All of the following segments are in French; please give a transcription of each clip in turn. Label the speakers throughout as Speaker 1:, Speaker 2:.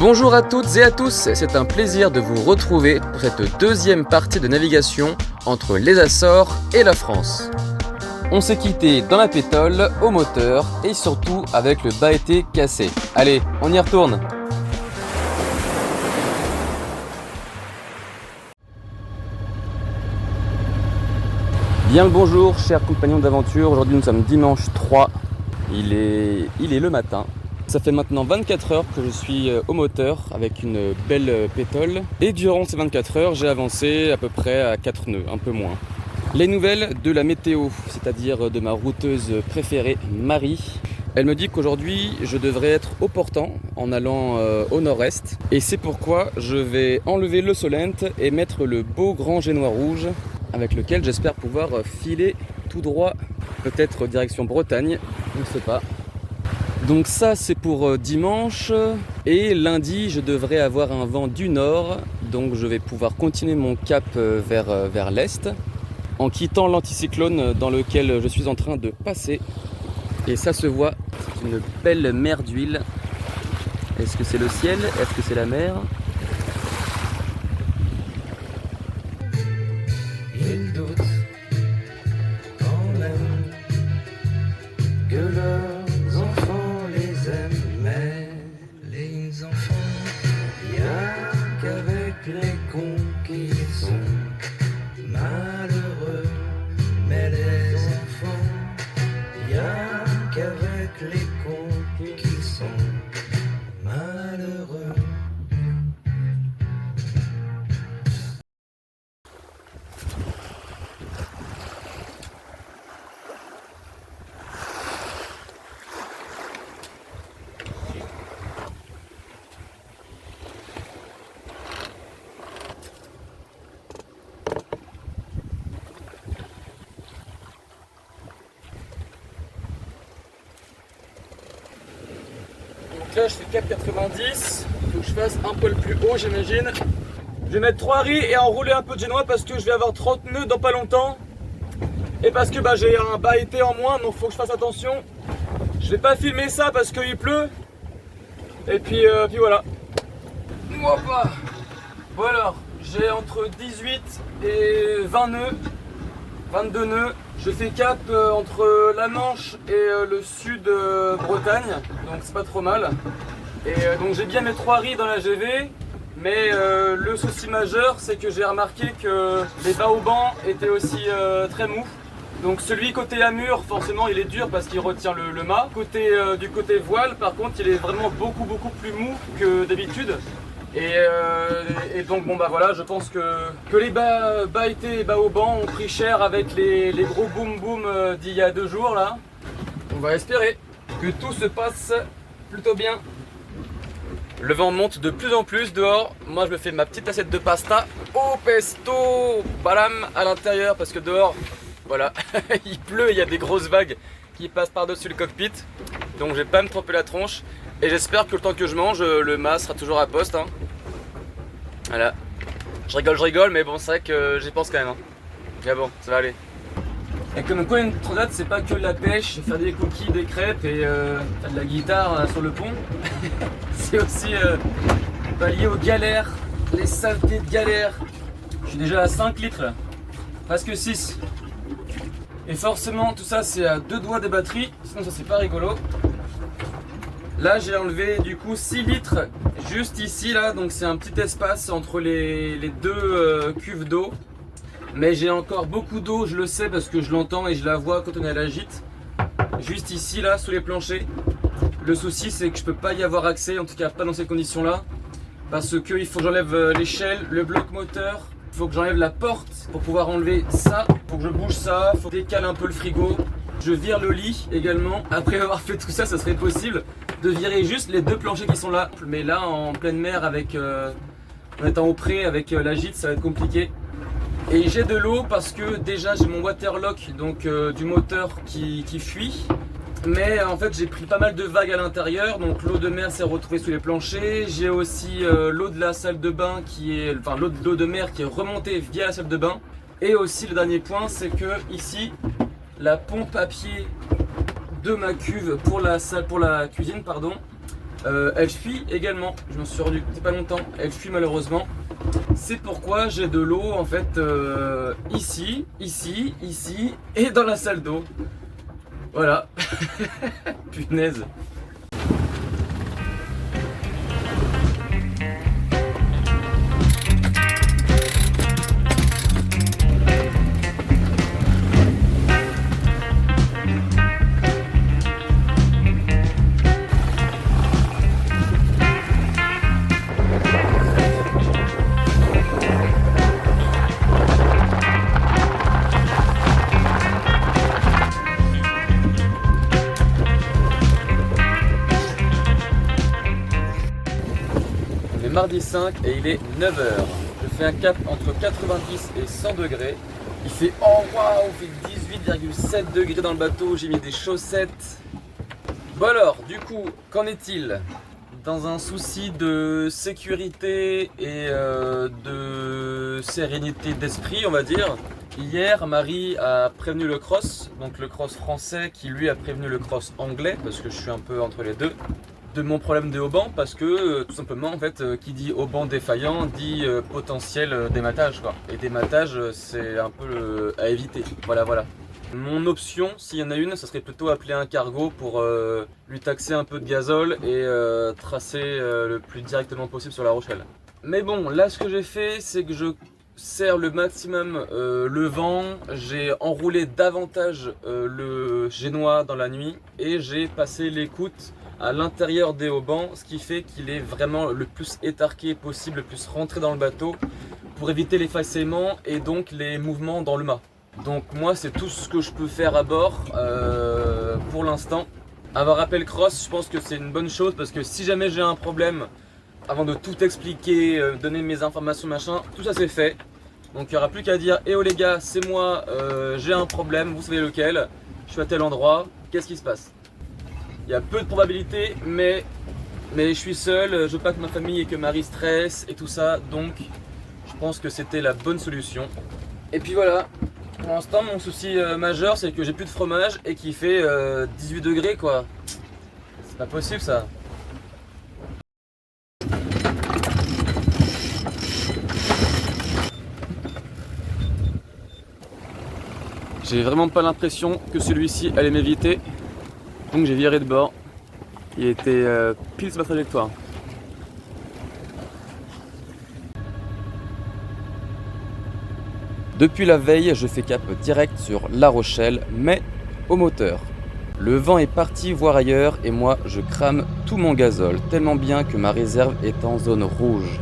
Speaker 1: Bonjour à toutes et à tous, c'est un plaisir de vous retrouver pour cette deuxième partie de navigation entre les Açores et la France. On s'est quitté dans la pétole, au moteur et surtout avec le bas-été cassé. Allez, on y retourne. Bien le bonjour chers compagnons d'aventure, aujourd'hui nous sommes dimanche 3, il est le matin. Ça fait maintenant 24 heures que je suis au moteur avec une belle pétole. Et durant ces 24 heures, j'ai avancé à peu près à 4 nœuds, un peu moins. Les nouvelles de la météo, c'est-à-dire de ma routeuse préférée, Marie. Elle me dit qu'aujourd'hui, je devrais être au portant en allant au nord-est. Et c'est pourquoi je vais enlever le Solent et mettre le beau grand génois rouge avec lequel j'espère pouvoir filer tout droit, peut-être direction Bretagne, on ne sait pas. Donc ça c'est pour dimanche et lundi je devrais avoir un vent du nord, donc je vais pouvoir continuer mon cap vers l'est en quittant l'anticyclone dans lequel je suis en train de passer. Et ça se voit, c'est une belle mer d'huile. Est-ce que c'est le ciel? Est-ce que c'est la mer?
Speaker 2: Ils doutent quand même que leurs enfants les aiment, mais les enfants, y'a qu'avec les cons qui sont malheureux. Mais les enfants, y'a qu'avec les cons qui sont malheureux.
Speaker 1: Donc là je fais cap 90, il faut que je fasse un peu le plus haut j'imagine. Je vais mettre 3 riz et enrouler un peu de génois parce que je vais avoir 30 nœuds dans pas longtemps. Et parce que j'ai un bas-été en moins, donc faut que je fasse attention. Je vais pas filmer ça parce qu'il pleut. Et puis voilà. Hoppa. Bon alors, j'ai entre 18 et 20 nœuds, 22 nœuds. Je fais cap entre la Manche et le sud Bretagne, donc c'est pas trop mal. Et donc j'ai bien mes 3 riz dans la GV, mais le souci majeur c'est que j'ai remarqué que les baobans étaient aussi très mous. Donc celui côté amure, forcément il est dur parce qu'il retient le mât. Du côté voile par contre il est vraiment beaucoup plus mou que d'habitude. Et donc bon voilà, je pense que les bas-été et baobans ont pris cher avec les gros boom boom d'il y a 2 jours là. On va espérer que tout se passe plutôt bien. Le vent monte de plus en plus dehors. Moi je me fais ma petite assiette de pasta au pesto balam à l'intérieur parce que dehors, voilà, il pleut, il y a des grosses vagues qui passent par-dessus le cockpit. Donc je vais pas me tremper la tronche. Et j'espère que le temps que je mange, le mât sera toujours à poste. Hein. Voilà. Je rigole, mais bon, c'est vrai que j'y pense quand même. Hein. Mais bon, ça va aller. Et comme quoi une transat, c'est pas que la pêche, faire des cookies, des crêpes et faire de la guitare sur le pont. C'est aussi lié aux galères, les saletés de galères. Je suis déjà à 5 litres là, presque 6. Et forcément, tout ça c'est à 2 doigts des batteries, sinon ça c'est pas rigolo. Là j'ai enlevé du coup 6 litres juste ici là, donc c'est un petit espace entre les 2 cuves d'eau. Mais j'ai encore beaucoup d'eau, je le sais parce que je l'entends et je la vois quand on est à la gîte. Juste ici là, sous les planchers. Le souci c'est que je peux pas y avoir accès, en tout cas pas dans ces conditions là. Parce que il faut que j'enlève l'échelle, le bloc moteur. Il faut que j'enlève la porte pour pouvoir enlever ça. Il faut que je bouge ça, il faut décaler un peu le frigo. Je vire le lit également. Après avoir fait tout ça, ça serait possible de virer juste les 2 planchers qui sont là. Mais là, en pleine mer, en étant au pré avec la gîte, ça va être compliqué. Et j'ai de l'eau parce que déjà j'ai mon waterlock, donc du moteur qui fuit. Mais en fait j'ai pris pas mal de vagues à l'intérieur, donc l'eau de mer s'est retrouvée sous les planchers. J'ai aussi l'eau de la salle de bain l'eau de mer qui est remontée via la salle de bain. Et aussi le dernier point, c'est que ici la pompe à pied de ma cuve pour la cuisine Elle fuit également, je m'en suis rendu compte il y a pas longtemps, elle fuit malheureusement. C'est pourquoi j'ai de l'eau en fait ici, ici, ici et dans la salle d'eau. Voilà. Punaise. Mardi 5 et il est 9 h. Je fais un cap entre 90 et 100 degrés. Il fait oh waouh, il fait 18,7 degrés dans le bateau. J'ai mis des chaussettes. Bon alors, du coup, qu'en est-il? Dans un souci de sécurité et de sérénité d'esprit, on va dire. Hier, Marie a prévenu le cross, donc le cross français qui lui a prévenu le cross anglais, parce que je suis un peu entre les deux, de mon problème de haubans, parce que tout simplement en fait qui dit hauban défaillant dit potentiel dématage quoi. Et dématage c'est un peu à éviter. Voilà. Mon option, s'il y en a une, ça serait plutôt appeler un cargo pour lui taxer un peu de gazole et tracer le plus directement possible sur La Rochelle. Mais bon, là ce que j'ai fait, c'est que je serre le maximum le vent, j'ai enroulé davantage le génois dans la nuit et j'ai passé l'écoute à l'intérieur des haubans, ce qui fait qu'il est vraiment le plus étarqué possible, le plus rentré dans le bateau pour éviter l'effacement et donc les mouvements dans le mât. Donc moi c'est tout ce que je peux faire à bord pour l'instant. Avoir appel cross, je pense que c'est une bonne chose parce que si jamais j'ai un problème, avant de tout expliquer, donner mes informations machin, tout ça c'est fait. Donc il n'y aura plus qu'à dire eh oh les gars, c'est moi, j'ai un problème, vous savez lequel, je suis à tel endroit, qu'est-ce qui se passe? Il y a peu de probabilités, mais je suis seul, je veux pas que ma famille et que Marie stresse et tout ça, donc je pense que c'était la bonne solution. Et puis voilà, pour l'instant mon souci majeur c'est que j'ai plus de fromage et qu'il fait 18 degrés quoi. C'est pas possible ça. J'ai vraiment pas l'impression que celui-ci allait m'éviter. Donc j'ai viré de bord. Il était pile sur ma trajectoire. Depuis la veille, je fais cap direct sur La Rochelle, mais au moteur. Le vent est parti voir ailleurs et moi je crame tout mon gazole, tellement bien que ma réserve est en zone rouge.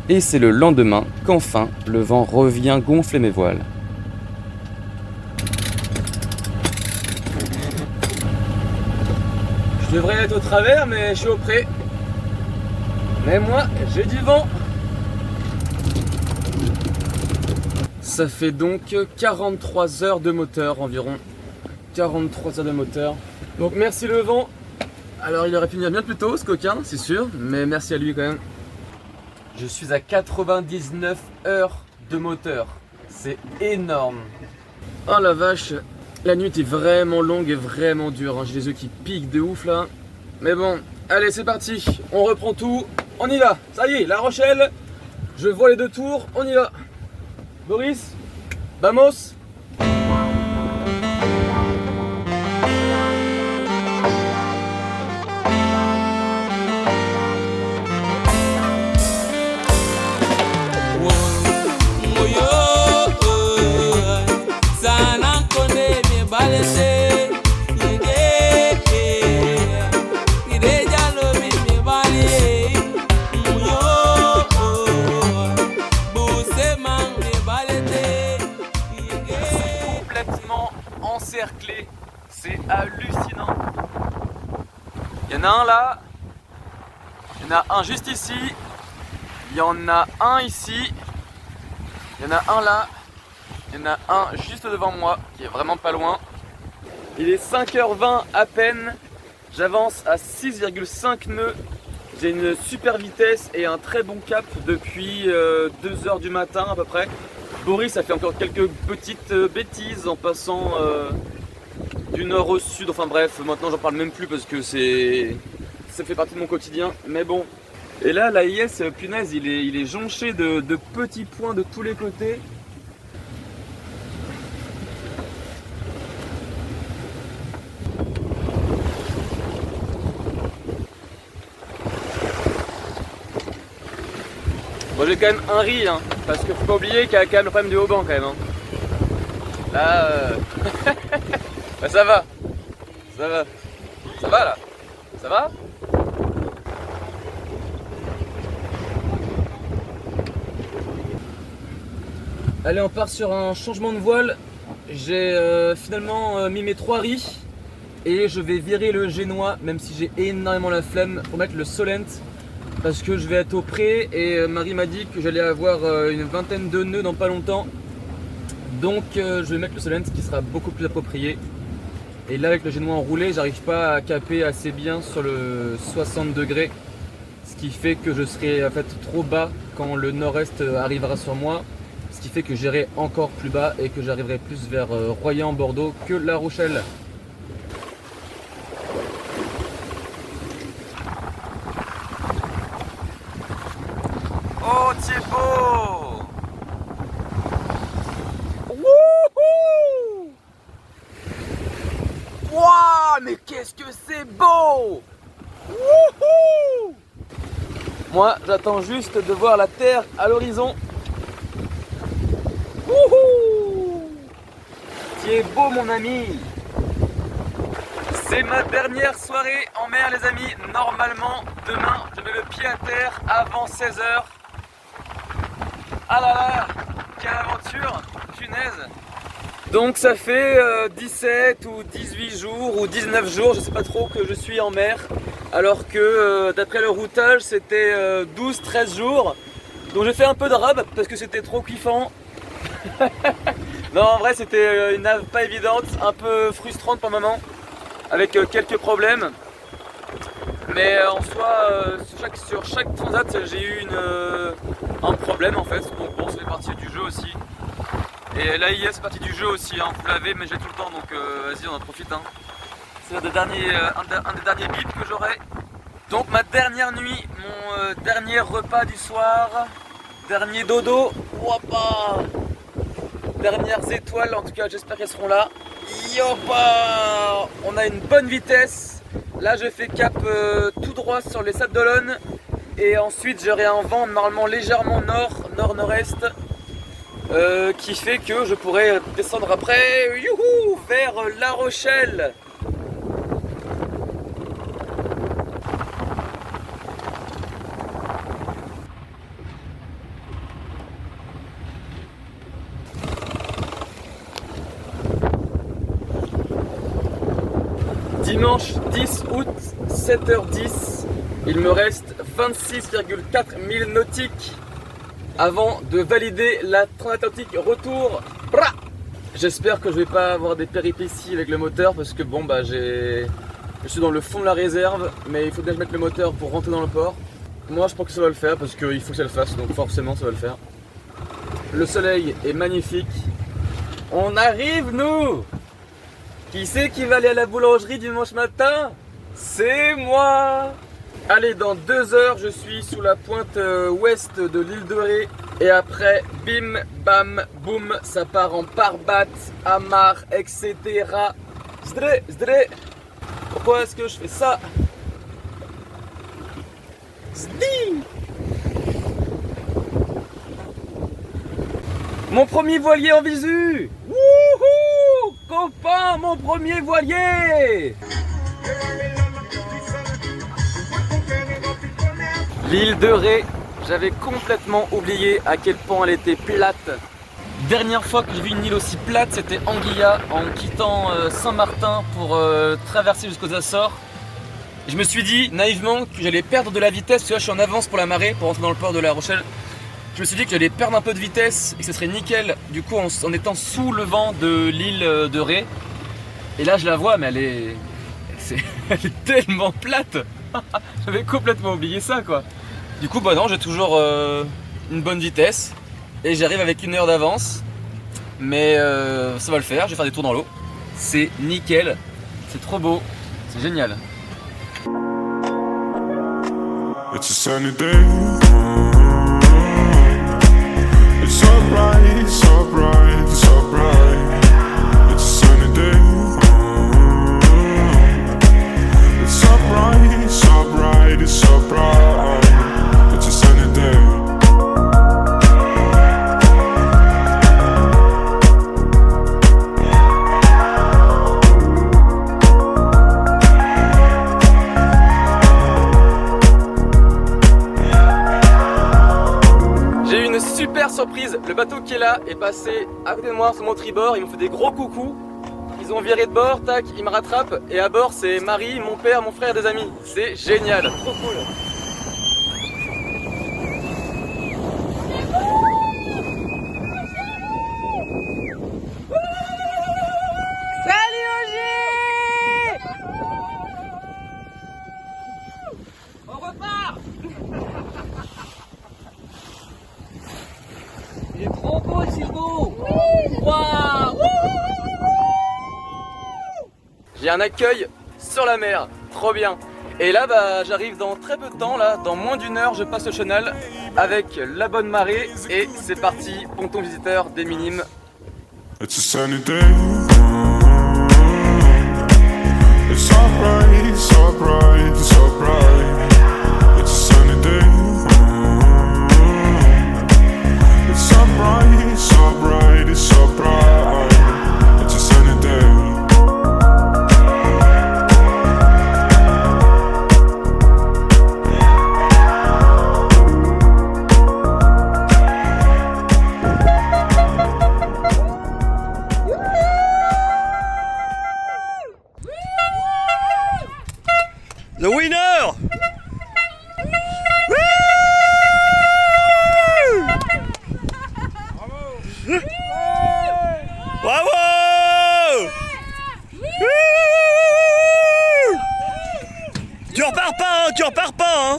Speaker 1: Et c'est le lendemain qu'enfin le vent revient gonfler mes voiles. Je devrais être au travers mais je suis au près. Mais moi j'ai du vent. Ça fait donc 43 heures de moteur environ. 43 heures de moteur. Donc merci le vent. Alors il aurait pu venir bien plus tôt ce coquin, c'est sûr. Mais merci à lui quand même. Je suis à 99 heures de moteur. C'est énorme. Oh la vache. La nuit est vraiment longue et vraiment dure. J'ai les yeux qui piquent de ouf là. Mais bon, allez c'est parti. On reprend tout. On y va. Ça y est, La Rochelle. Je vois les deux tours. On y va. Boris, vamos. Encerclé, c'est hallucinant. Il y en a un là, il y en a un juste ici, il y en a un ici, il y en a un là, il y en a un juste devant moi qui est vraiment pas loin. Il est 5h20 à peine, j'avance à 6,5 nœuds, j'ai une super vitesse et un très bon cap depuis 2h du matin à peu près. Boris a fait encore quelques petites bêtises en passant du nord au sud, enfin bref, maintenant j'en parle même plus parce que c'est ça fait partie de mon quotidien, mais bon. Et là, l'AIS, punaise, il est jonché de petits points de tous les côtés. Bon, j'ai quand même un riz, hein, parce qu'il faut pas oublier qu'il y a quand même le problème du haut banc quand même. Hein. Là, bah, ça va. Ça va. Ça va là. Ça va? Allez, on part sur un changement de voile. J'ai finalement mis mes 3 riz et je vais virer le génois, même si j'ai énormément la flemme, pour mettre le Solent parce que je vais être au pré et Marie m'a dit que j'allais avoir une vingtaine de nœuds dans pas longtemps. Donc je vais mettre le Solent qui sera beaucoup plus approprié. Et là avec le génois enroulé, j'arrive pas à caper assez bien sur le 60 degrés, ce qui fait que je serai en fait trop bas quand le nord-est arrivera sur moi. Ce qui fait que j'irai encore plus bas et que j'arriverai plus vers Royan, Bordeaux que La Rochelle. Oh Thibaut! Wouhou! Wouah, mais qu'est-ce que c'est beau! Wouhou! Moi j'attends juste de voir la terre à l'horizon. Wouhou! Tu es beau mon ami! C'est ma dernière soirée en mer les amis. Normalement demain je mets le pied à terre avant 16 h. Ah là là! Quelle aventure! Punaise! Donc ça fait 17 ou 18 jours ou 19 jours, je sais pas trop, que je suis en mer. Alors que d'après le routage c'était 12-13 jours. Donc j'ai fait un peu de rab parce que c'était trop kiffant. Non, en vrai c'était une nave pas évidente, un peu frustrante pour le moment, avec quelques problèmes. Mais en soi, sur chaque transat j'ai eu un problème en fait. Donc bon, c'est partie du jeu aussi. Et là c'est partie du jeu aussi, hein. Vous l'avez, mais j'ai tout le temps, donc vas-y on en profite. Hein. C'est un des derniers bips que j'aurai. Donc ma dernière nuit, mon dernier repas du soir, dernier dodo. Wouapa! Dernières étoiles, en tout cas j'espère qu'elles seront là. Yopa! On a une bonne vitesse. Là je fais cap tout droit sur les Sables d'Olonne. Et ensuite j'aurai un vent normalement légèrement nord-nord-est qui fait que je pourrai descendre après youhou, vers La Rochelle. Dimanche 10 août, 7h10, il me reste 26,4 milles nautiques avant de valider la transatlantique retour. J'espère que je vais pas avoir des péripéties avec le moteur parce que bon bah je suis dans le fond de la réserve, mais il faut bien que je mette le moteur pour rentrer dans le port. Moi je pense que ça va le faire parce qu'il faut que ça le fasse, donc forcément ça va le faire. Le soleil est magnifique. On arrive nous! Qui c'est qui va aller à la boulangerie dimanche matin? C'est moi! Allez, dans 2 heures, je suis sous la pointe ouest de l'île de Ré. Et après, bim, bam, boum, ça part en Parbat, Amar, etc. Zdré, zdré. Pourquoi est-ce que je fais ça? Zdi! Mon premier voilier en visu! Wouhou! Copain, mon premier voilier! L'île de Ré, j'avais complètement oublié à quel point elle était plate. Dernière fois que j'ai vu une île aussi plate, c'était Anguilla, en quittant Saint-Martin pour traverser jusqu'aux Açores. Je me suis dit naïvement que j'allais perdre de la vitesse, parce que là je suis en avance pour la marée, pour rentrer dans le port de La Rochelle. Je me suis dit que j'allais perdre un peu de vitesse et que ce serait nickel, du coup en étant sous le vent de l'île de Ré. Et là je la vois, mais elle est tellement plate. J'avais complètement oublié ça quoi. Du coup bah non, j'ai toujours une bonne vitesse et j'arrive avec 1 heure d'avance. Mais ça va le faire, je vais faire des tours dans l'eau. C'est nickel, c'est trop beau, c'est génial.
Speaker 3: It's a sunny day. It's so bright, so bright, so bright. It's a sunny day. It's so bright, so bright, it's so bright. It's a sunny day.
Speaker 1: J'ai eu une super surprise, le bateau qui est là est passé à côté de moi sur mon tribord, ils m'ont fait des gros coucous. Ils ont viré de bord, tac, ils me rattrapent et à bord c'est Marie, mon père, mon frère et des amis. C'est génial, trop cool.
Speaker 4: Salut Ogier!
Speaker 1: On repart.
Speaker 4: Il est trop beau le Silbo!
Speaker 1: Waouh! J'ai un accueil sur la mer, trop bien. Et là bah j'arrive dans très peu de temps, là, dans moins d'une heure je passe le chenal avec la bonne marée et c'est parti, ponton visiteur des Minimes.
Speaker 3: It's a sunny day. It's so bright, so bright, so bright. It's a sunny day. It's so bright, so bright, it's so bright. It's a sunny day.
Speaker 5: The winner! Bravo! Tu repars pas, hein, tu repars pas, hein.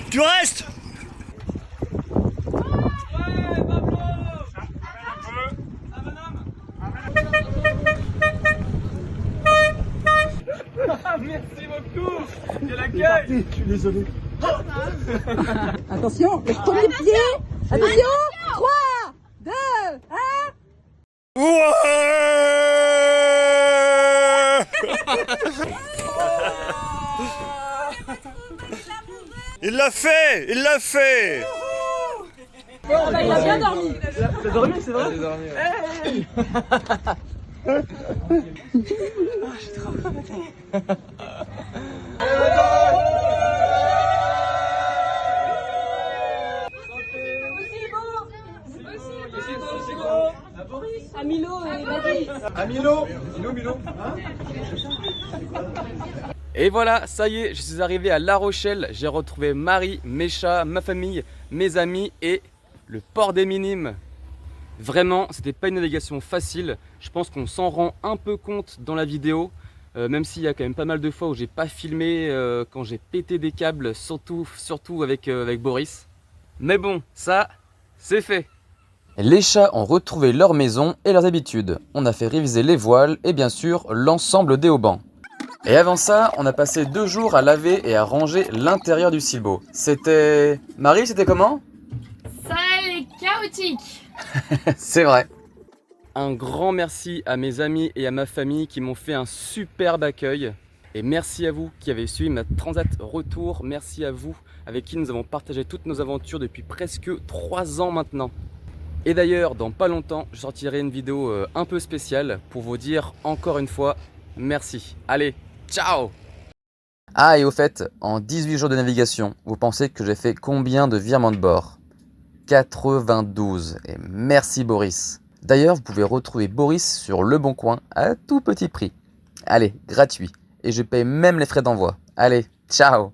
Speaker 5: Tu restes.
Speaker 1: Merci beaucoup. Quel accueil.
Speaker 5: Je suis désolé.
Speaker 4: Attention, le premier pied! Attention! 3, 2, 1!
Speaker 5: Il l'a fait! Il l'a fait!
Speaker 4: Il a bien dormi!
Speaker 1: T'as dormi, c'est vrai? J'ai dormi. Hey.
Speaker 4: À Milo et vas-y!
Speaker 1: À Milo. Et voilà, ça y est, je suis arrivé à La Rochelle. J'ai retrouvé Marie, mes chats, ma famille, mes amis et le port des Minimes. Vraiment, c'était pas une navigation facile. Je pense qu'on s'en rend un peu compte dans la vidéo. Même s'il y a quand même pas mal de fois où j'ai pas filmé quand j'ai pété des câbles, surtout avec Boris. Mais bon, ça, c'est fait. Les chats ont retrouvé leur maison et leurs habitudes. On a fait réviser les voiles et bien sûr l'ensemble des haubans. Et avant ça, on a passé 2 jours à laver et à ranger l'intérieur du Silbo. C'était... Marie, c'était comment?
Speaker 6: Sale et chaotique.
Speaker 1: C'est vrai. Un grand merci à mes amis et à ma famille qui m'ont fait un superbe accueil. Et merci à vous qui avez suivi ma Transat Retour. Merci à vous avec qui nous avons partagé toutes nos aventures depuis presque 3 ans maintenant. Et d'ailleurs, dans pas longtemps, je sortirai une vidéo un peu spéciale pour vous dire encore une fois merci. Allez, ciao! Ah, et au fait, en 18 jours de navigation, vous pensez que j'ai fait combien de virements de bord? 92. Et merci Boris. D'ailleurs, vous pouvez retrouver Boris sur Le Bon Coin à tout petit prix. Allez, gratuit. Et je paye même les frais d'envoi. Allez, ciao!